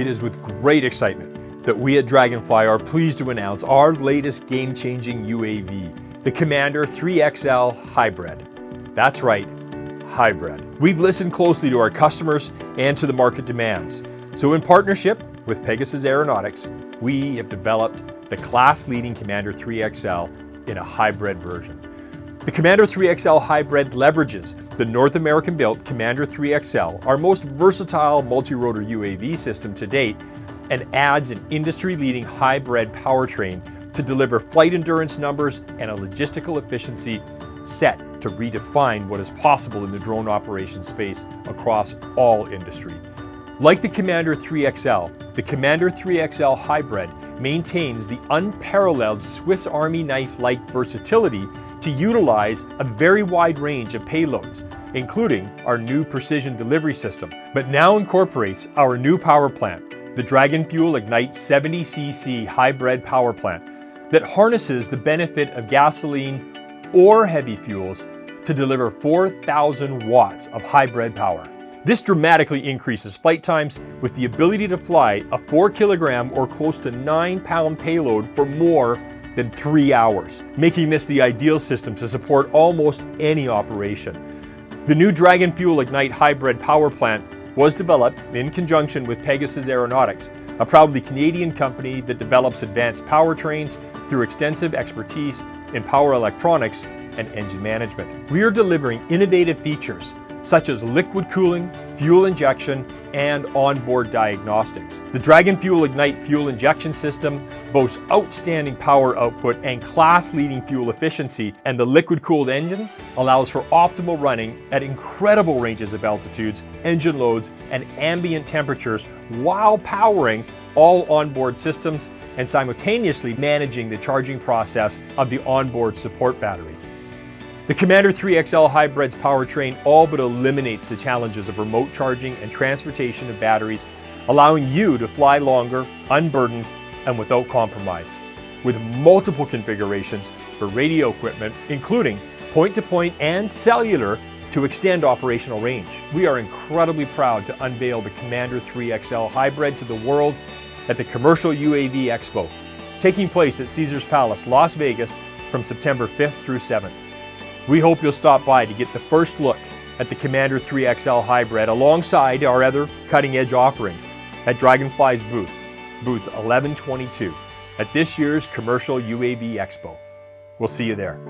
It is with great excitement that we at Draganfly are pleased to announce our latest game-changing UAV, the Commander 3XL Hybrid. That's right, hybrid. We've listened closely to our customers and to the market demands. So in partnership with Pegasus Aeronautics, we have developed the class-leading Commander 3XL in a hybrid version. The Commander 3XL Hybrid leverages the North American-built Commander 3XL, our most versatile multi-rotor UAV system to date, and adds an industry-leading hybrid powertrain to deliver flight endurance numbers and a logistical efficiency set to redefine what is possible in the drone operation space across all industry. Like the Commander 3XL, the Commander 3XL Hybrid maintains the unparalleled Swiss Army knife-like versatility to utilize a very wide range of payloads, including our new precision delivery system, but now incorporates our new power plant, the Draganfly Ignite 70cc hybrid power plant that harnesses the benefit of gasoline or heavy fuels to deliver 4,000 watts of hybrid power. This dramatically increases flight times with the ability to fly a 4 kilogram or close to 9-pound payload for more than 3 hours, making this the ideal system to support almost any operation. The new Draganfly Ignite hybrid power plant was developed in conjunction with Pegasus Aeronautics, a proudly Canadian company that develops advanced powertrains through extensive expertise in power electronics and engine management. We are delivering innovative features such as liquid cooling, fuel injection, and onboard diagnostics. The Draganfly Ignite fuel injection system boasts outstanding power output and class-leading fuel efficiency, and the liquid-cooled engine allows for optimal running at incredible ranges of altitudes, engine loads, and ambient temperatures while powering all onboard systems and simultaneously managing the charging process of the onboard support battery. The Commander 3XL Hybrid's powertrain all but eliminates the challenges of remote charging and transportation of batteries, allowing you to fly longer, unburdened, and without compromise. With multiple configurations for radio equipment, including point-to-point and cellular to extend operational range. We are incredibly proud to unveil the Commander 3XL Hybrid to the world at the Commercial UAV Expo, taking place at Caesars Palace, Las Vegas from September 5th through 7th. We hope you'll stop by to get the first look at the Commander 3XL Hybrid alongside our other cutting-edge offerings at Draganfly's booth 1122, at this year's Commercial UAV Expo. We'll see you there.